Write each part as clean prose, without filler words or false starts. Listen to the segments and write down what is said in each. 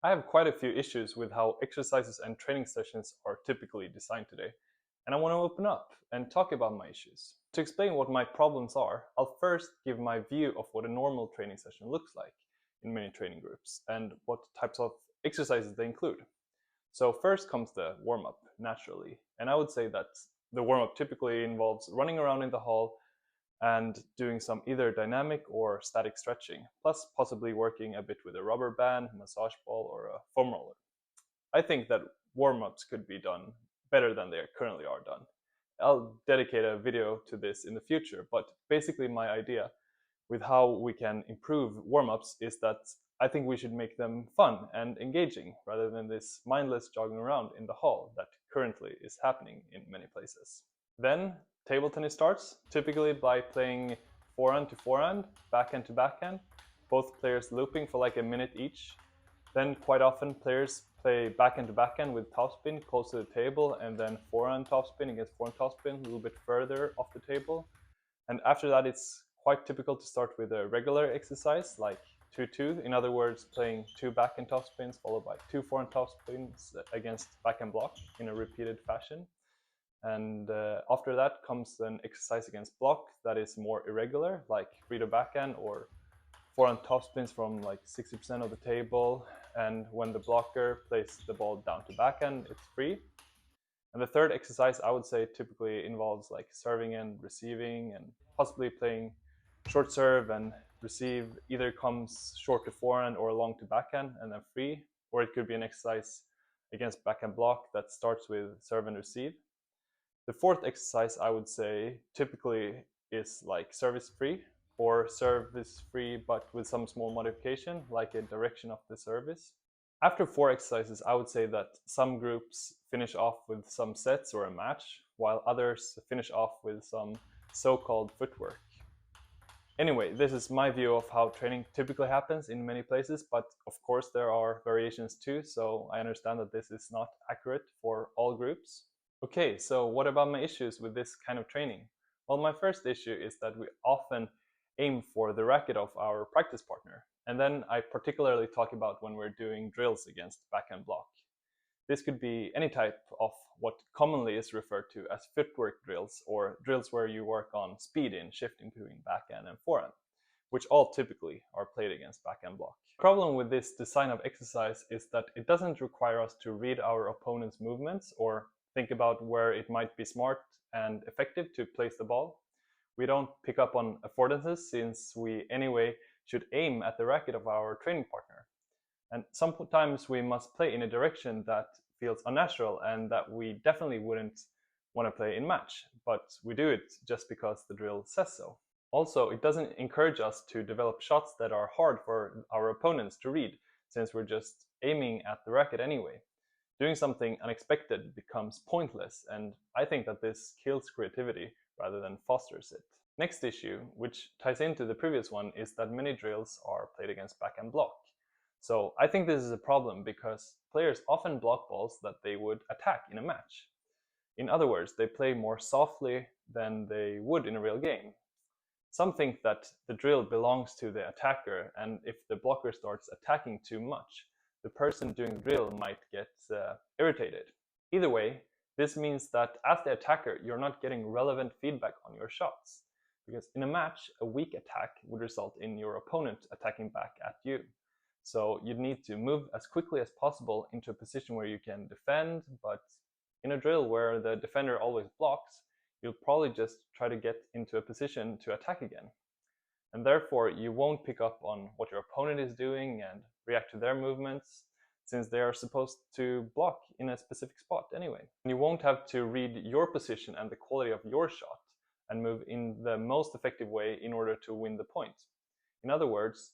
I have quite a few issues with how exercises and training sessions are typically designed today, and I want to open up and talk about my issues. To explain what my problems are, I'll first give my view of what a normal training session looks like in many training groups and what types of exercises they include. So first comes the warm-up, naturally, and I would say that the warm-up typically involves running around in the hall and doing some either dynamic or static stretching, plus possibly working a bit with a rubber band, massage ball, or a foam roller. I think that warm-ups could be done better than they currently are done. I'll dedicate a video to this in the future, but basically my idea with how we can improve warm-ups is that I think we should make them fun and engaging rather than this mindless jogging around in the hall that currently is happening in many places. Then table tennis starts, typically by playing forehand to forehand, backhand to backhand, both players looping for like a minute each. Then quite often players play backhand to backhand with topspin close to the table, and then forehand topspin against forehand topspin a little bit further off the table. And after that, it's quite typical to start with a regular exercise like 2-2. In other words, playing 2 backhand topspins followed by 2 forehand topspins against backhand block in a repeated fashion. And after that comes an exercise against block that is more irregular, like free to backhand or forehand topspins from like 60% of the table. And when the blocker plays the ball down to backhand, it's free. And the third exercise I would say typically involves like serving and receiving, and possibly playing short serve and receive either comes short to forehand or long to backhand and then free, or it could be an exercise against backhand block that starts with serve and receive. The fourth exercise I would say typically is like service free or service free but with some small modification like a direction of the service. After 4 exercises, I would say that some groups finish off with some sets or a match, while others finish off with some so-called footwork. Anyway, this is my view of how training typically happens in many places, but of course there are variations too, so I understand that this is not accurate for all groups. Okay, so what about my issues with this kind of training? Well, my first issue is that we often aim for the racket of our practice partner. And then I particularly talk about when we're doing drills against backhand block. This could be any type of what commonly is referred to as footwork drills, or drills where you work on speed in shifting between backhand and forehand, which all typically are played against backhand block. The problem with this design of exercise is that it doesn't require us to read our opponent's movements or think about where it might be smart and effective to place the ball. We don't pick up on affordances since we anyway should aim at the racket of our training partner. And sometimes we must play in a direction that feels unnatural and that we definitely wouldn't want to play in match, but we do it just because the drill says so. Also, it doesn't encourage us to develop shots that are hard for our opponents to read, since we're just aiming at the racket anyway. Doing something unexpected becomes pointless, and I think that this kills creativity rather than fosters it. Next issue, which ties into the previous one, is that many drills are played against backhand block. So I think this is a problem because players often block balls that they would attack in a match. In other words, they play more softly than they would in a real game. Some think that the drill belongs to the attacker, and if the blocker starts attacking too much, the person doing the drill might get irritated. Either way, this means that as the attacker, you're not getting relevant feedback on your shots. Because in a match, a weak attack would result in your opponent attacking back at you. So you'd need to move as quickly as possible into a position where you can defend, but in a drill where the defender always blocks, you'll probably just try to get into a position to attack again. And therefore, you won't pick up on what your opponent is doing and react to their movements, since they are supposed to block in a specific spot anyway. And you won't have to read your position and the quality of your shot and move in the most effective way in order to win the point. In other words,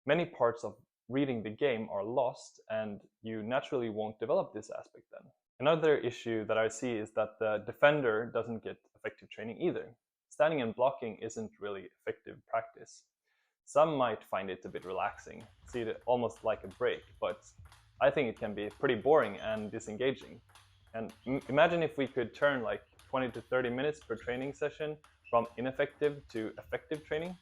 many parts of reading the game are lost, and you naturally won't develop this aspect then. Another issue that I see is that the defender doesn't get effective training either. Standing and blocking isn't really effective practice. Some might find it a bit relaxing, see it almost like a break, but I think it can be pretty boring and disengaging. And imagine if we could turn like 20 to 30 minutes per training session from ineffective to effective training.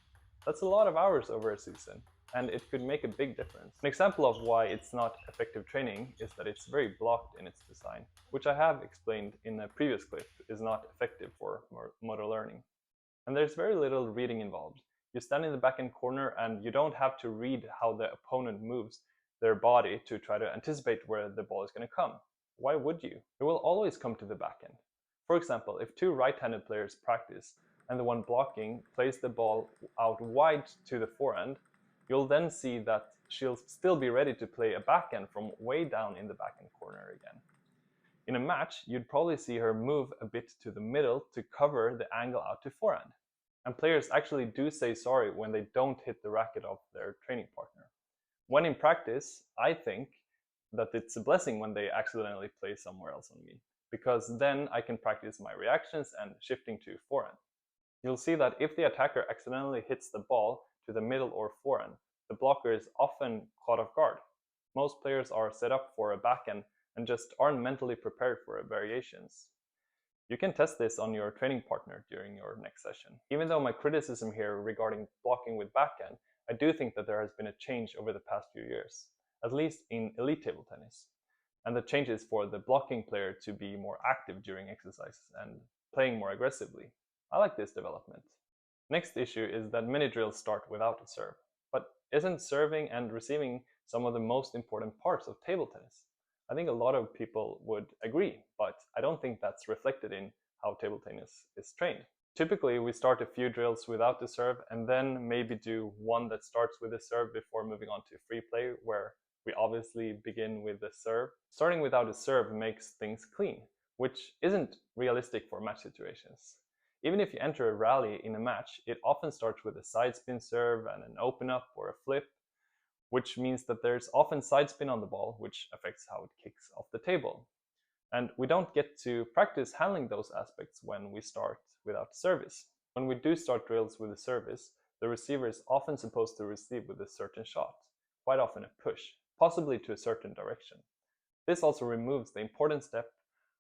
That's a lot of hours over a season. and it could make a big difference. An example of why it's not effective training is that it's very blocked in its design, which I have explained in a previous clip is not effective for motor learning. And there's very little reading involved. You stand in the back end corner and you don't have to read how the opponent moves their body to try to anticipate where the ball is going to come. Why would you? It will always come to the back end. For example, if two right-handed players practice and the one blocking plays the ball out wide to the forehand, you'll then see that she'll still be ready to play a backhand from way down in the backhand corner again. In a match, you'd probably see her move a bit to the middle to cover the angle out to forehand. And players actually do say sorry when they don't hit the racket of their training partner. When in practice, I think that it's a blessing when they accidentally play somewhere else on me, because then I can practice my reactions and shifting to forehand. You'll see that if the attacker accidentally hits the ball to the middle or forehand, the blocker is often caught off guard. Most players are set up for a backhand and just aren't mentally prepared for variations. You can test this on your training partner during your next session. Even though my criticism here regarding blocking with backhand, I do think that there has been a change over the past few years, at least in elite table tennis. And the change is for the blocking player to be more active during exercises and playing more aggressively. I like this development. Next issue is that many drills start without a serve. But isn't serving and receiving some of the most important parts of table tennis? I think a lot of people would agree, but I don't think that's reflected in how table tennis is trained. Typically, we start a few drills without the serve and then maybe do one that starts with a serve before moving on to free play, where we obviously begin with the serve. Starting without a serve makes things clean, which isn't realistic for match situations. Even if you enter a rally in a match, it often starts with a side spin serve and an open up or a flip, which means that there's often side spin on the ball, which affects how it kicks off the table. And we don't get to practice handling those aspects when we start without service. When we do start drills with a service, the receiver is often supposed to receive with a certain shot, quite often a push, possibly to a certain direction. This also removes the important step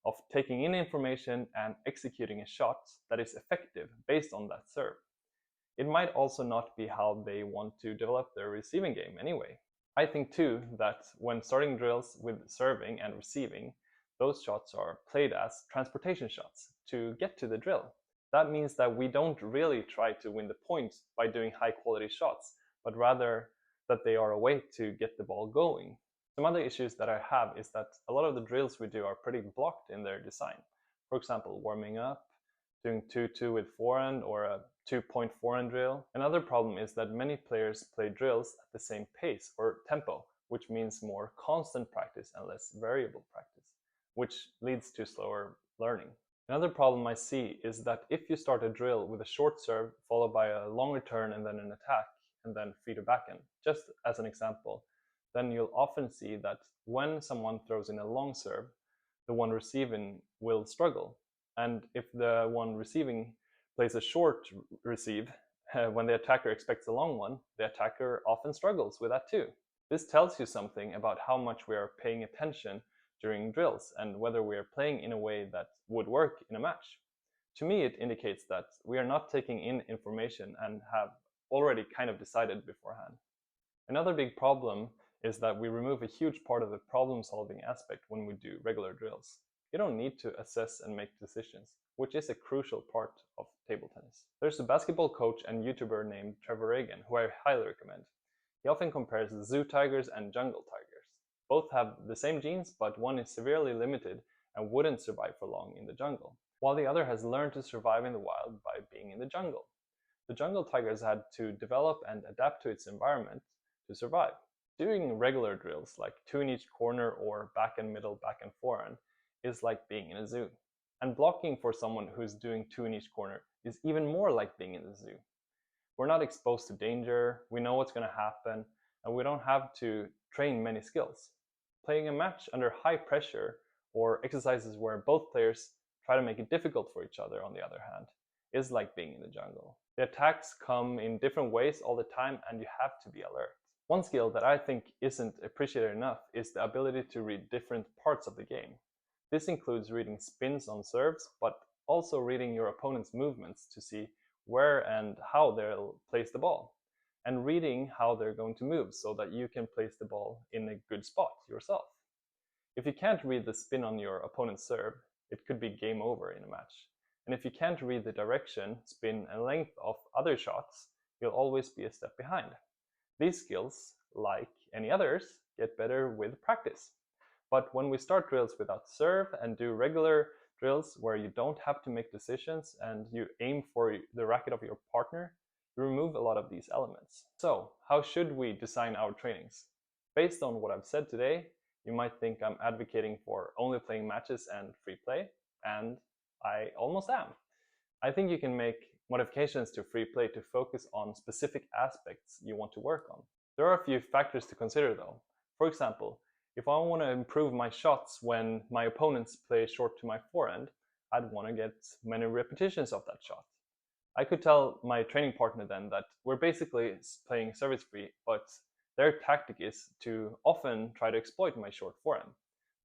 of taking in information and executing a shot that is effective based on that serve. It might also not be how they want to develop their receiving game anyway. I think too that when starting drills with serving and receiving, those shots are played as transportation shots to get to the drill. That means that we don't really try to win the point by doing high quality shots, but rather that they are a way to get the ball going. Some other issues that I have is that a lot of the drills we do are pretty blocked in their design. For example, warming up, doing 2-2 with forehand or a 2-point forehand drill. Another problem is that many players play drills at the same pace or tempo, which means more constant practice and less variable practice, which leads to slower learning. Another problem I see is that if you start a drill with a short serve followed by a long return and then an attack and then free to backhand, just as an example, then you'll often see that when someone throws in a long serve, the one receiving will struggle. And if the one receiving plays a short receive, when the attacker expects a long one, the attacker often struggles with that too. This tells you something about how much we are paying attention during drills and whether we are playing in a way that would work in a match. To me, it indicates that we are not taking in information and have already kind of decided beforehand. Another big problem is that we remove a huge part of the problem-solving aspect when we do regular drills. You don't need to assess and make decisions, which is a crucial part of table tennis. There's a basketball coach and YouTuber named Trevor Reagan, who I highly recommend. He often compares zoo tigers and jungle tigers. Both have the same genes, but one is severely limited and wouldn't survive for long in the jungle, while the other has learned to survive in the wild by being in the jungle. The jungle tigers had to develop and adapt to its environment to survive. Doing regular drills like 2 in each corner or back and middle, back and forehand is like being in a zoo. And blocking for someone who's doing 2 in each corner is even more like being in the zoo. We're not exposed to danger, we know what's going to happen, and we don't have to train many skills. Playing a match under high pressure or exercises where both players try to make it difficult for each other, on the other hand, is like being in the jungle. The attacks come in different ways all the time and you have to be alert. One skill that I think isn't appreciated enough is the ability to read different parts of the game. This includes reading spins on serves, but also reading your opponent's movements to see where and how they'll place the ball. and reading how they're going to move so that you can place the ball in a good spot yourself. If you can't read the spin on your opponent's serve, it could be game over in a match. And if you can't read the direction, spin, and length of other shots, you'll always be a step behind. These skills, like any others, get better with practice. But when we start drills without serve and do regular drills where you don't have to make decisions and you aim for the racket of your partner, you remove a lot of these elements. So, how should we design our trainings? Based on what I've said today, you might think I'm advocating for only playing matches and free play, and I almost am. I think you can make modifications to free play to focus on specific aspects you want to work on. There are a few factors to consider though. For example, if I want to improve my shots when my opponents play short to my forehand, I'd want to get many repetitions of that shot. I could tell my training partner then that we're basically playing service free, but their tactic is to often try to exploit my short forehand.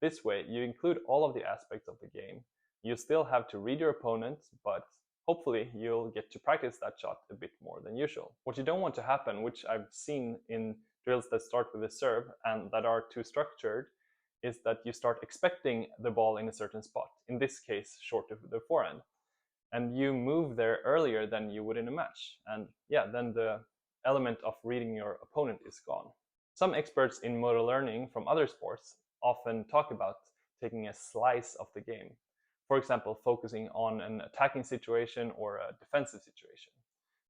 This way, you include all of the aspects of the game. You still have to read your opponent, but hopefully you'll get to practice that shot a bit more than usual. What you don't want to happen, which I've seen in drills that start with a serve and that are too structured, is that you start expecting the ball in a certain spot, in this case short of the forehand, and you move there earlier than you would in a match. And yeah, then the element of reading your opponent is gone. Some experts in motor learning from other sports often talk about taking a slice of the game. For example, focusing on an attacking situation or a defensive situation.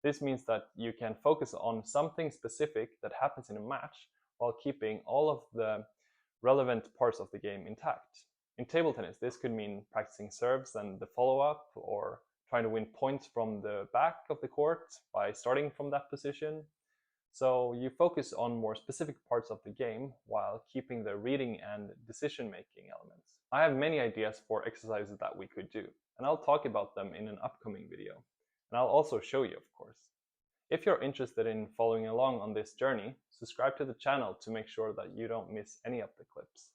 This means that you can focus on something specific that happens in a match while keeping all of the relevant parts of the game intact. In table tennis, this could mean practicing serves and the follow-up, or trying to win points from the back of the court by starting from that position. So you focus on more specific parts of the game while keeping the reading and decision-making elements. I have many ideas for exercises that we could do, and I'll talk about them in an upcoming video. And I'll also show you, of course. If you're interested in following along on this journey, subscribe to the channel to make sure that you don't miss any of the clips.